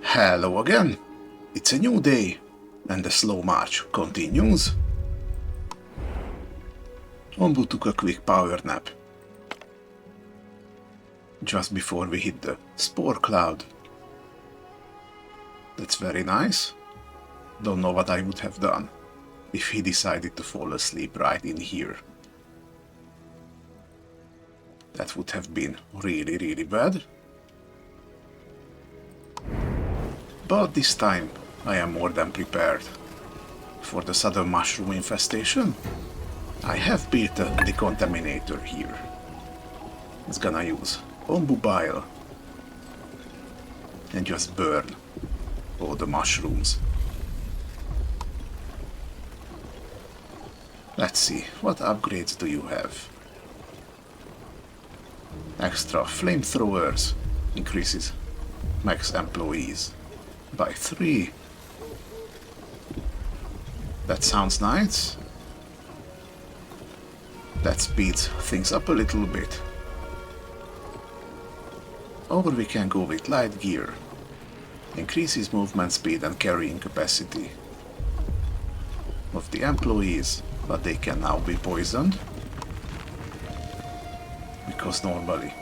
Hello again! It's a new day, and the slow march continues. Onbu took a quick power nap just before we hit the spore cloud. That's very nice. Don't know what I would have done if he decided to fall asleep right in here. That would have been really bad. But this time I am more than prepared. For the sudden mushroom infestation, I have built a decontaminator here. It's gonna use Onbu bile and just burn all the mushrooms. Let's see, what upgrades do you have? Extra flamethrowers increases max employees by 3. That sounds nice. That speeds things up a little bit. Or we can go with light gear. Increases movement speed and carrying capacity of the employees, but they can now be poisoned. Because normally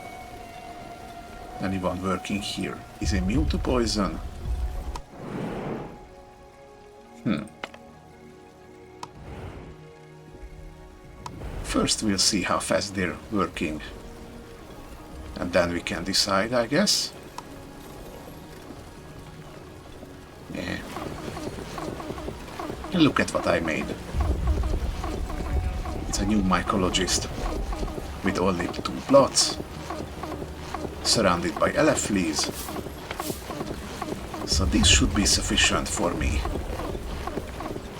anyone working here is immune to poison. First we'll see how fast they're working, and then we can decide, I guess. Yeah. And look at what I made. It's a new mycologist with only 2 plots, surrounded by fleas. So this should be sufficient for me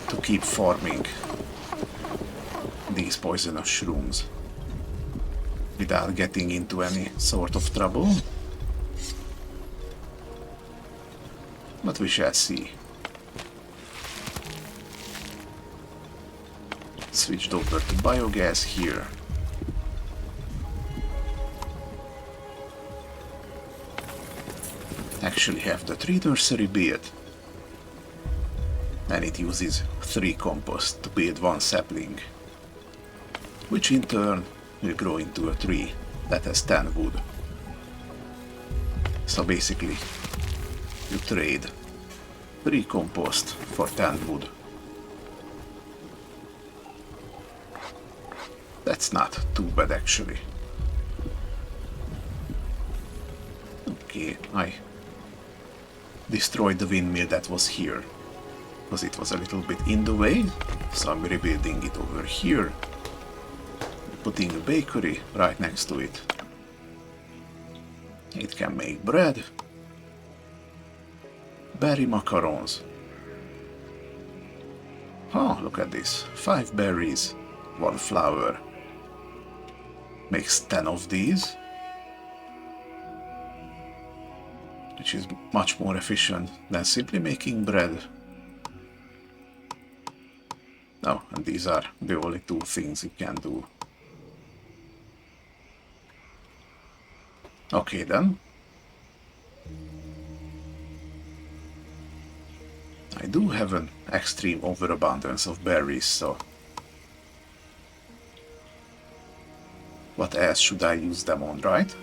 to keep farming these poisonous shrooms without getting into any sort of trouble. But we shall see. Switched over to biogas here. Actually have the tree nursery built, and it uses 3 compost to build 1 sapling, which in turn will grow into a tree that has 10 wood. So basically you trade 3 compost for 10 wood. That's not too bad actually. Okay, I destroyed the windmill that was here because it was a little bit in the way, so I'm rebuilding it over here, putting a bakery right next to it. It can make bread, berry macarons. Oh, look at this, 5 berries, 1 flour. Makes 10 of these, which is much more efficient than simply making bread. Oh, and these are the only 2 things you can do. Okay then. I do have an extreme overabundance of berries, so what else should I use them on, right?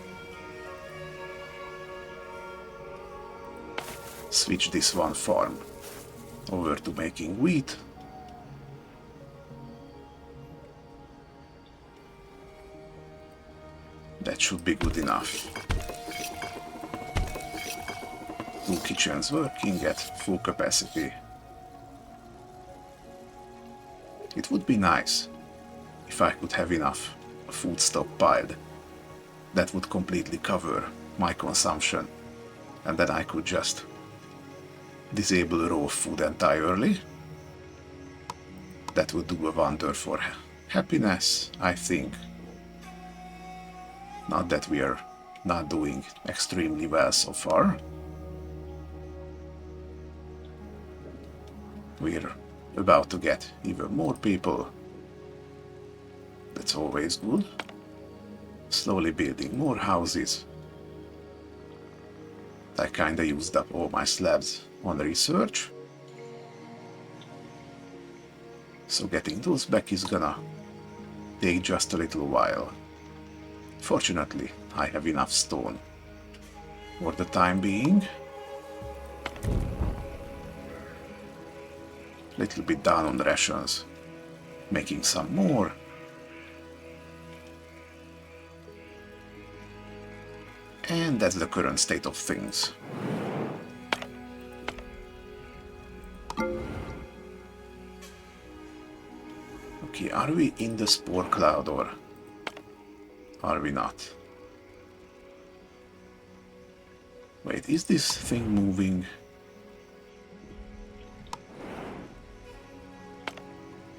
Switch this 1 farm over to making wheat. That should be good enough. 2 kitchens working at full capacity. It would be nice if I could have enough food stockpiled that would completely cover my consumption, and then I could just disable raw food entirely. That would do a wonder for happiness, I think. Not that we are not doing extremely well so far. We're about to get even more people. That's always good. Slowly building more houses. I kinda used up all my slabs on research. So getting those back is gonna take just a little while. Fortunately, I have enough stone for the time being. Little bit down on rations, making some more. And that's the current state of things. Okay, are we in the spore cloud or are we not? Wait, is this thing moving?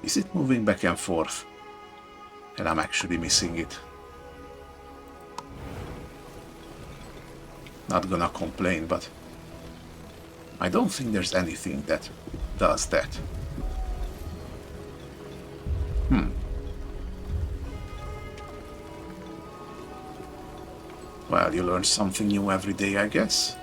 Is it moving back and forth? And I'm actually missing it. Not gonna complain, but I don't think there's anything that does that. Well, you learn something new every day, I guess.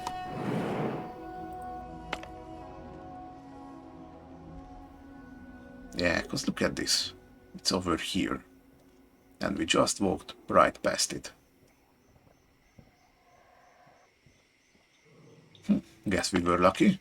Yeah, because look at this. It's over here. And we just walked right past it. Guess we were lucky.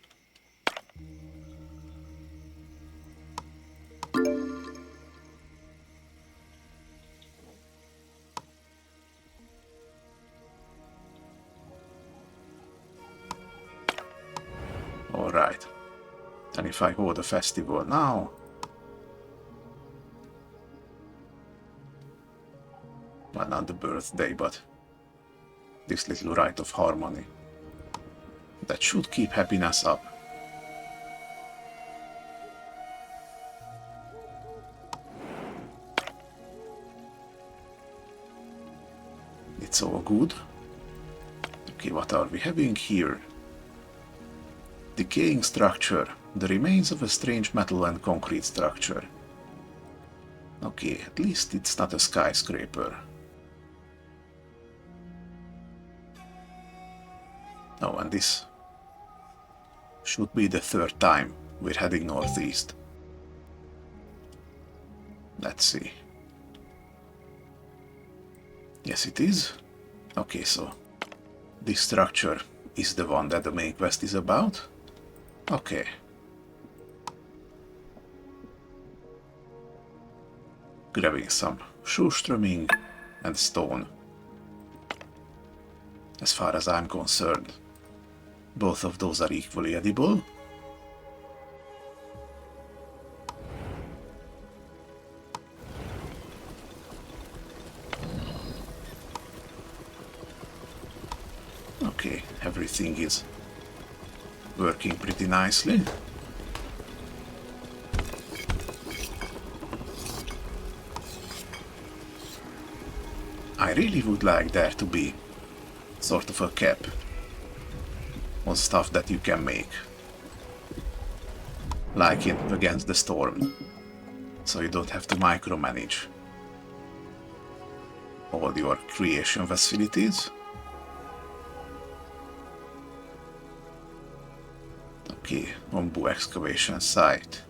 Alright. And if I hold a festival now... Well, not the birthday, but this little rite of harmony. That should keep happiness up. It's all good. Okay, what are we having here? Decaying structure. The remains of a strange metal and concrete structure. Okay, at least it's not a skyscraper. Oh, and this should be the third time we're heading northeast. Let's see. Yes, it is. Okay, so this structure is the one that the main quest is about. Okay. Grabbing some shoeströmming and stone. As far as I'm concerned, both of those are equally edible. Okay, everything is working pretty nicely. I really would like there to be sort of a cap on stuff that you can make, like in Against the Storm, so you don't have to micromanage all your creation facilities. Okay, Onbu excavation site.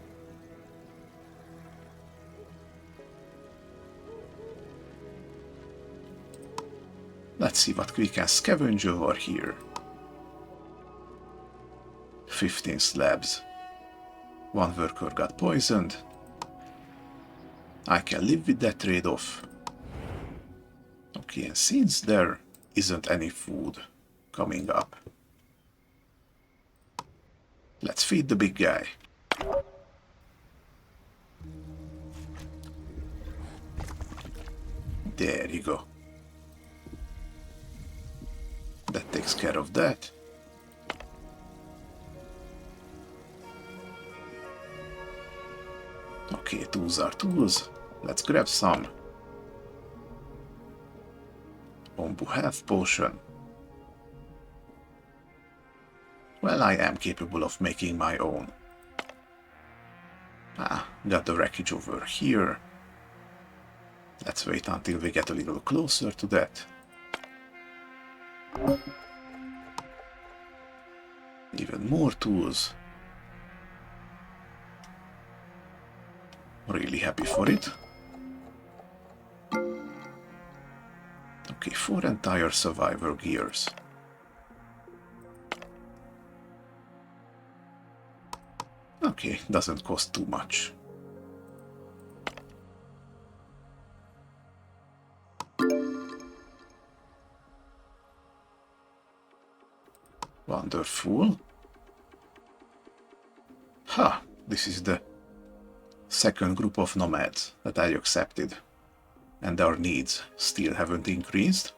Let's see what we can scavenge over here. 15 slabs. One worker got poisoned. I can live with that trade-off. Okay, and since there isn't any food coming up, let's feed the big guy. There you go. That takes care of that. Okay, tools are tools. Let's grab some. Onbu health potion. Well, I am capable of making my own. Got the wreckage over here. Let's wait until we get a little closer to that. Even more tools. Really happy for it. Okay, 4 entire survivor gears. Okay, doesn't cost too much. Wonderful. Ha! This is the second group of nomads that I accepted. And our needs still haven't increased.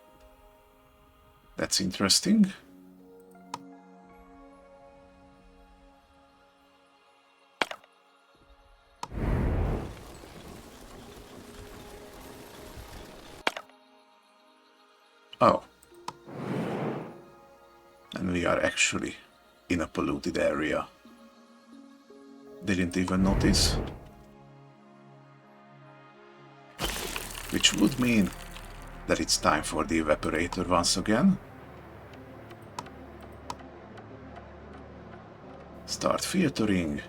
That's interesting. Oh. And we are actually in a polluted area. Didn't even notice. Which would mean that it's time for the evaporator once again. Start filtering.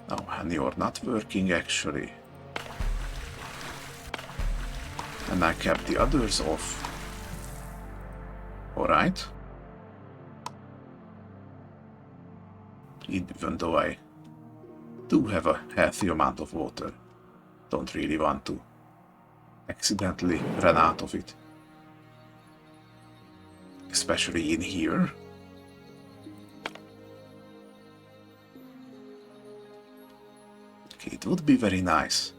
Oh, and you're not working actually. And I kept the others off. Alright. Even though I do have a healthy amount of water, don't really want to accidentally run out of it. Especially in here. Okay, it would be very nice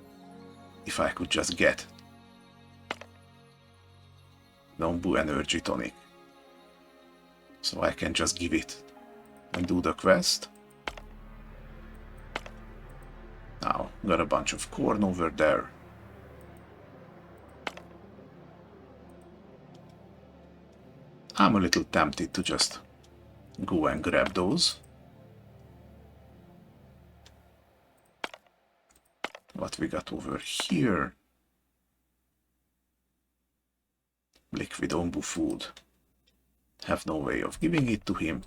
if I could just get the Onbu energy tonic. So I can just give it and do the quest. Now, got a bunch of corn over there. I'm a little tempted to just go and grab those. What we got over here? Liquid Onbu food. Have no way of giving it to him.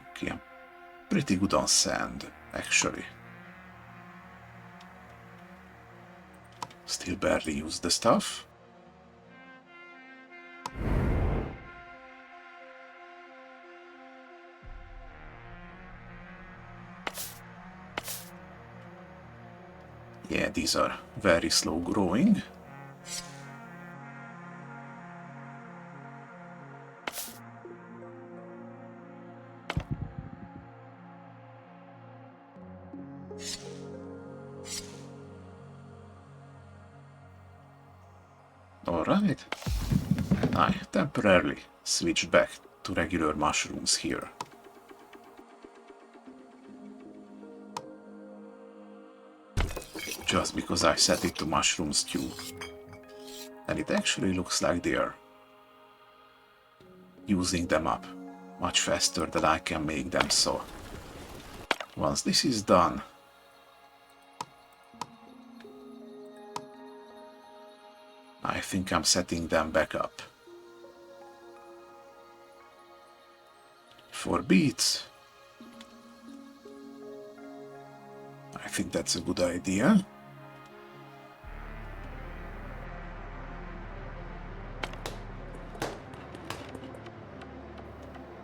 Okay, I'm pretty good on sand, actually. Still barely use the stuff. Yeah, these are very slow growing. Alright. I temporarily switched back to regular mushrooms here. Just because I set it to mushroom stew. And it actually looks like they are using them up much faster than I can make them, so once this is done, I think I'm setting them back up. For beets, I think that's a good idea.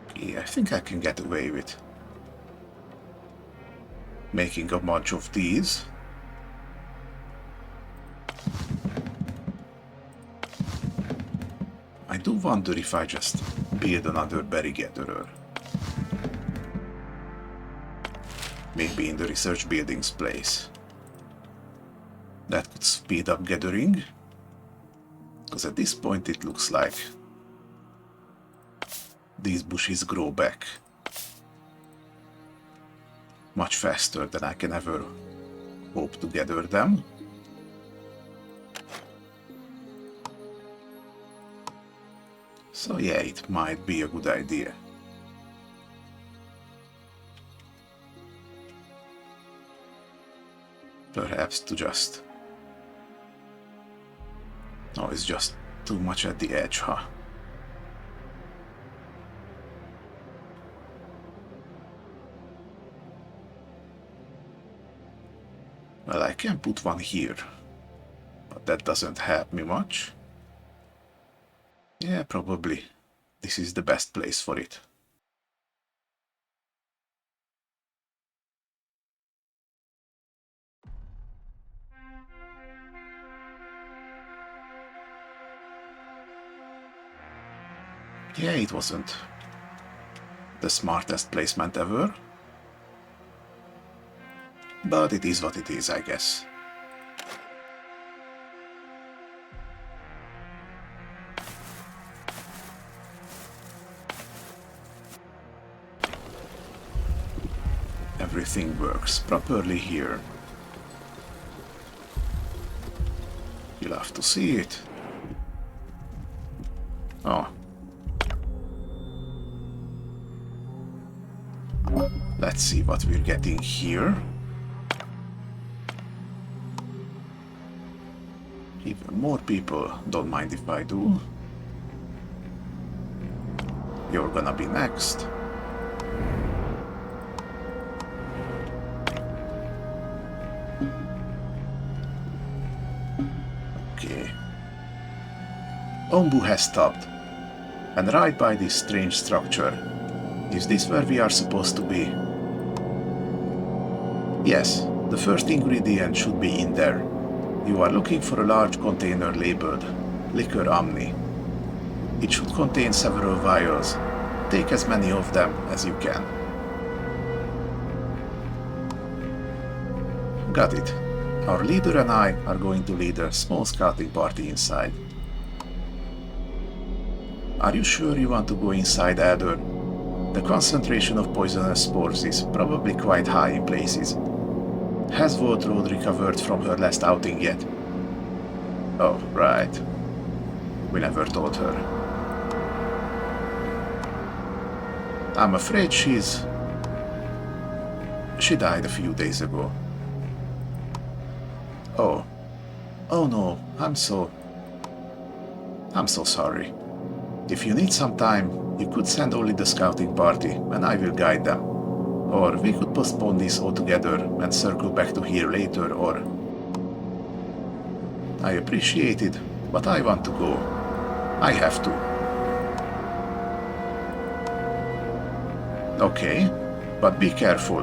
Okay, I think I can get away with making a bunch of these. I do wonder if I just build another berry gatherer. Maybe in the research building's place. That could speed up gathering. Because at this point it looks like these bushes grow back much faster than I can ever hope to gather them. So yeah, it might be a good idea. Perhaps to just No, it's just too much at the edge, huh? Well, I can put one here, but that doesn't help me much. Yeah, probably this is the best place for it. Yeah, it wasn't the smartest placement ever, but it is what it is, I guess. Everything works properly here. You'll have to see it. Oh. Let's see what we're getting here. Even more people, don't mind if I do. You're gonna be next. Okay. Onbu has stopped. And right by this strange structure. Is this where we are supposed to be? Yes, the first ingredient should be in there. You are looking for a large container labeled Liquor Omni. It should contain several vials. Take as many of them as you can. Got it. Our leader and I are going to lead a small scouting party inside. Are you sure you want to go inside, Adder? The concentration of poisonous spores is probably quite high in places. Has Vaultroad recovered from her last outing yet? Oh, right. We never told her. I'm afraid she died a few days ago. Oh. Oh no, I'm so sorry. If you need some time, you could send only the scouting party, and I will guide them. Or we could postpone this altogether and circle back to here later, or... I appreciate it, but I want to go. I have to. Okay, but be careful.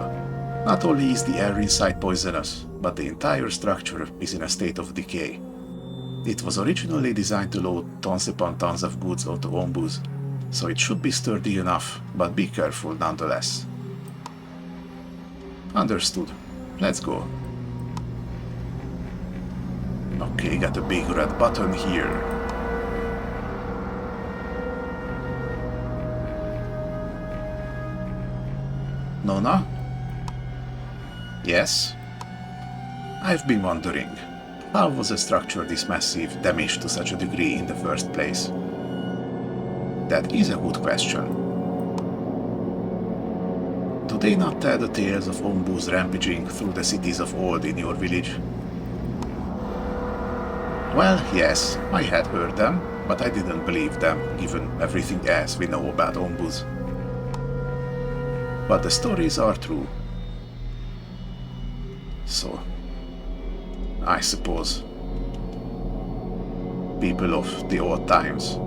Not only is the air inside poisonous, but the entire structure is in a state of decay. It was originally designed to load tons upon tons of goods onto Onbus, so it should be sturdy enough, but be careful nonetheless. Understood. Let's go. Okay, got a big red button here. Nona? Yes? I've been wondering, how was a structure this massive damaged to such a degree in the first place? That is a good question. Do they not tell the tales of Onbus rampaging through the cities of old in your village? Well, yes, I had heard them, but I didn't believe them, given everything else we know about Onbus. But the stories are true. So, I suppose people of the old times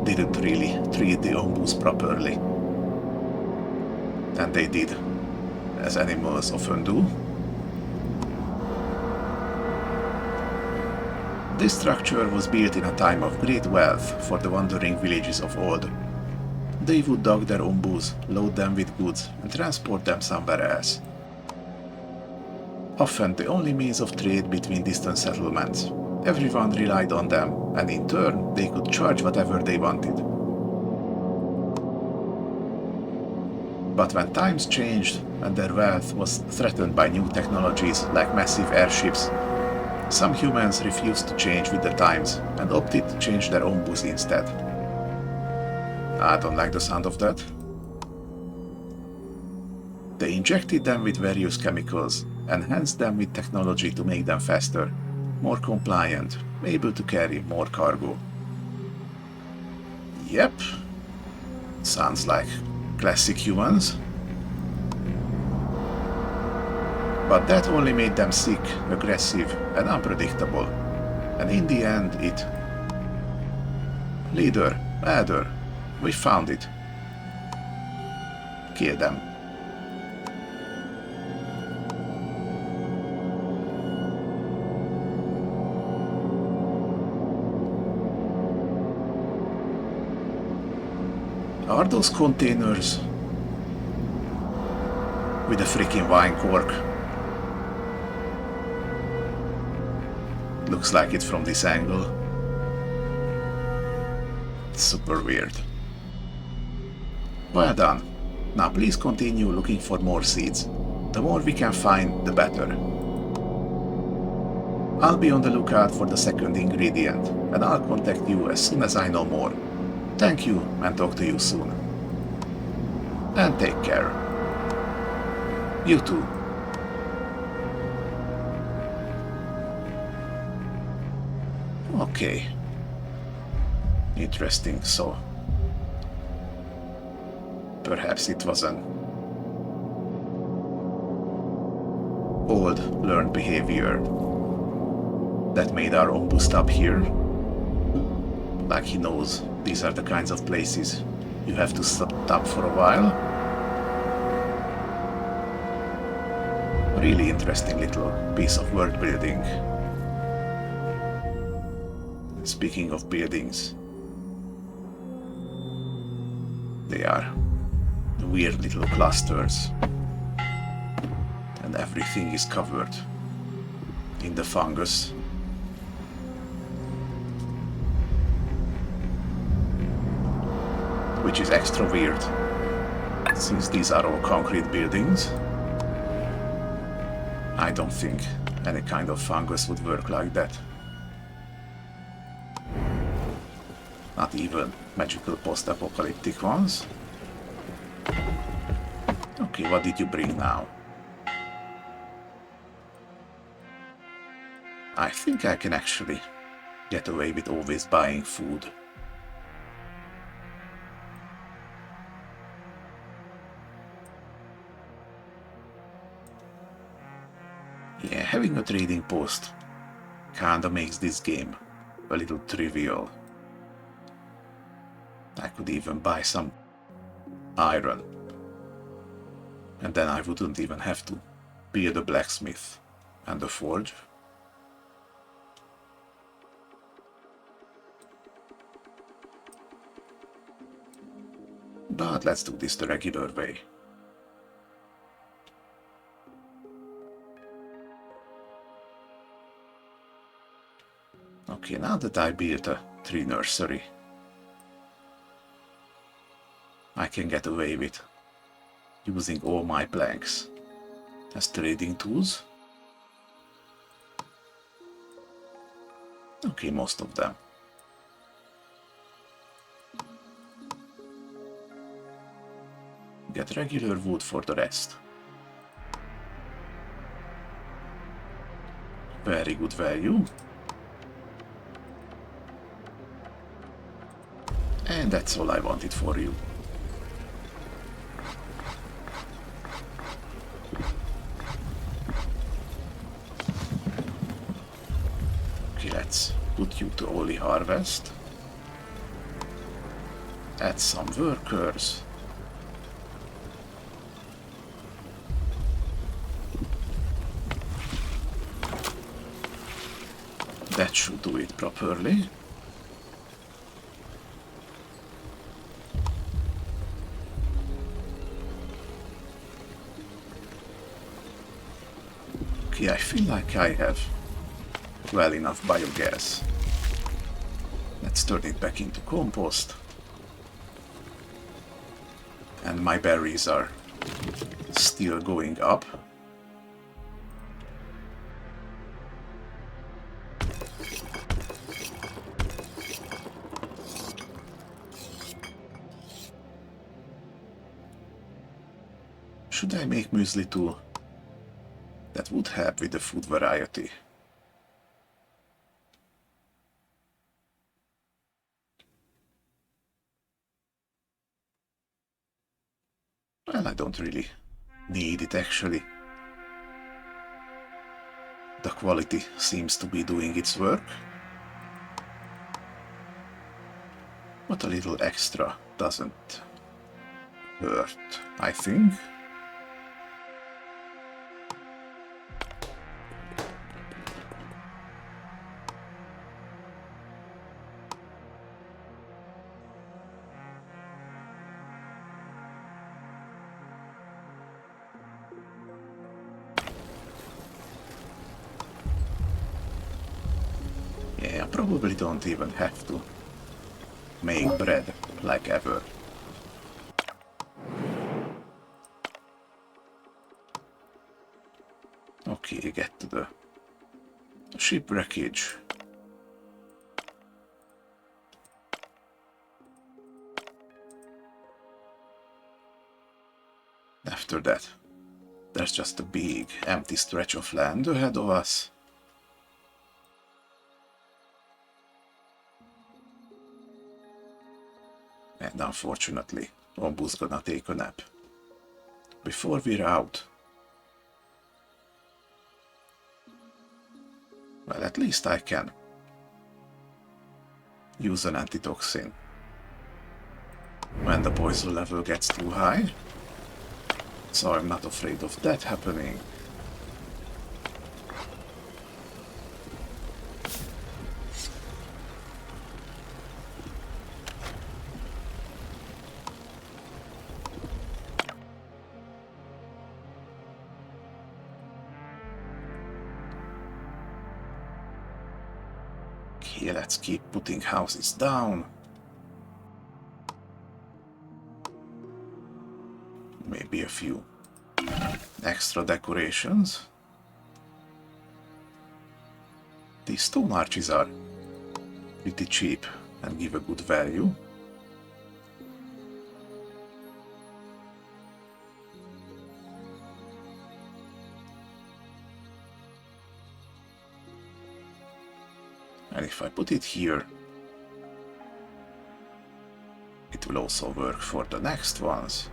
didn't really treat the Onbus properly. And they did, as animals often do. This structure was built in a time of great wealth for the wandering villages of old. They would dock their Onbus, load them with goods, and transport them somewhere else. Often the only means of trade between distant settlements. Everyone relied on them, and in turn they could charge whatever they wanted. But when times changed and their wealth was threatened by new technologies like massive airships, some humans refused to change with the times and opted to change their Onbus instead. I don't like the sound of that. They injected them with various chemicals, enhanced them with technology to make them faster, more compliant, able to carry more cargo. Yep, sounds like classic humans. But that only made them sick, aggressive, and unpredictable. And in the end, it... Leader, ladder, we found it. Kill them. Are those containers with a freaking wine cork? Looks like it from this angle. Super weird. Well done. Now please continue looking for more seeds. The more we can find, the better. I'll be on the lookout for the second ingredient, and I'll contact you as soon as I know more. Thank you, and talk to you soon. And take care. You too. Okay. Interesting, so... Perhaps it was an old learned behavior that made our Onbu stop here. Like he knows these are the kinds of places you have to stop for a while. Really interesting little piece of world building. Speaking of buildings, they are weird little clusters, and everything is covered in the fungus. Which is extra weird, since these are all concrete buildings. I don't think any kind of fungus would work like that. Not even magical post-apocalyptic ones. Okay, what did you bring now? I think I can actually get away with always buying food. Yeah, having a trading post kinda makes this game a little trivial. I could even buy some iron, and then I wouldn't even have to build a blacksmith and a forge. But let's do this the regular way. Okay, now that I built a tree nursery, I can get away with using all my planks as trading tools. Okay, most of them. Get regular wood for the rest. Very good value. And that's all I wanted for you. Okay, let's put you to only harvest. Add some workers. That should do it properly. Okay, I feel like I have well enough biogas. Let's turn it back into compost. And my berries are still going up. Should I make muesli too? That would help with the food variety. Well, I don't really need it actually. The quality seems to be doing its work. But a little extra doesn't hurt, I think. Yeah, I probably don't even have to make bread like ever. Okay, get to the ship wreckage. After that, there's just a big empty stretch of land ahead of us. And unfortunately, Onbu's gonna take a nap. Before we're out. Well, at least I can use an antitoxin when the poison level gets too high. So I'm not afraid of that happening. Okay, let's keep putting houses down. Maybe a few extra decorations. These stone arches are pretty cheap and give a good value. And if I put it here, it will also work for the next ones.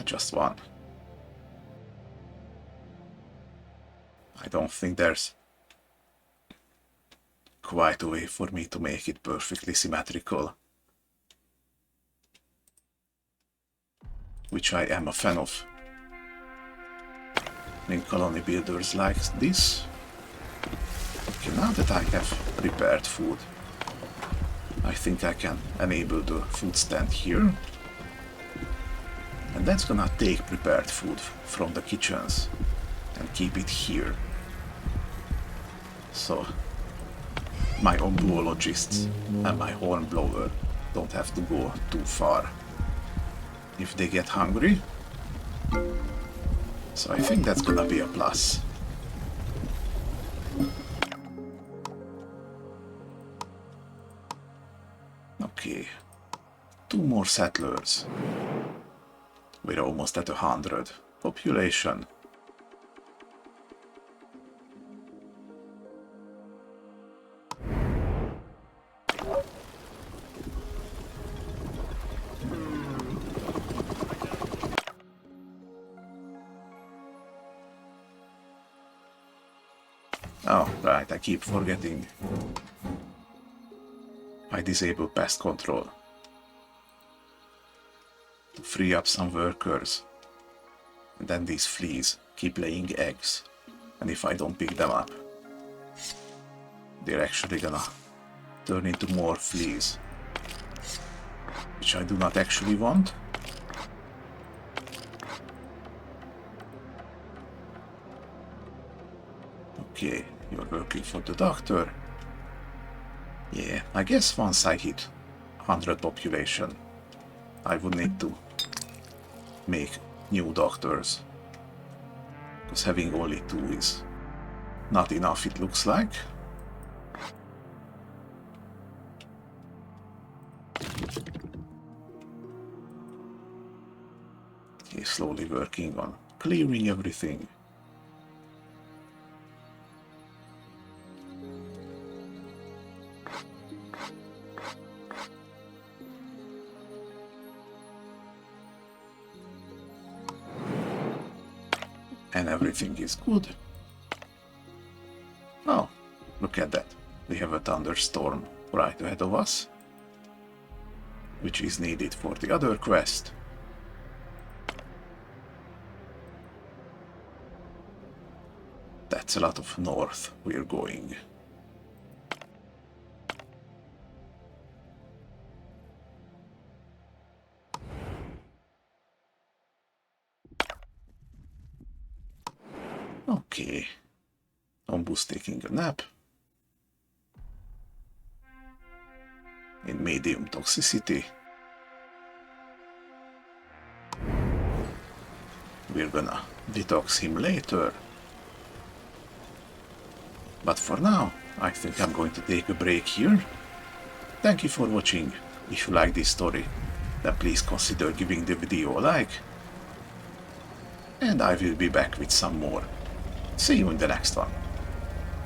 Just one. I don't think there's quite a way for me to make it perfectly symmetrical, which I am a fan of. In colony builders like this. Okay, now that I have prepared food, I think I can enable the food stand here. And that's gonna take prepared food from the kitchens and keep it here. So my Onbuologists and my hornblower don't have to go too far if they get hungry. So I think that's gonna be a plus. Okay, 2 more settlers. We're almost at 100 population. Oh, right, I keep forgetting. I disable pest control to free up some workers. And then these fleas keep laying eggs. And if I don't pick them up, they're actually gonna turn into more fleas, which I do not actually want. Okay, you're working for the doctor. Yeah, I guess once I hit 100 population, I would need to make new doctors, because having only 2 is not enough, it looks like. Okay, slowly working on clearing everything. And everything is good. Oh, look at that. We have a thunderstorm right ahead of us, which is needed for the other quest. That's a lot of north we're going. Okay. Onbu's taking a nap. In medium toxicity. We're gonna detox him later. But for now, I think I'm going to take a break here. Thank you for watching. If you like this story, then please consider giving the video a like. And I will be back with some more. See you in the next one.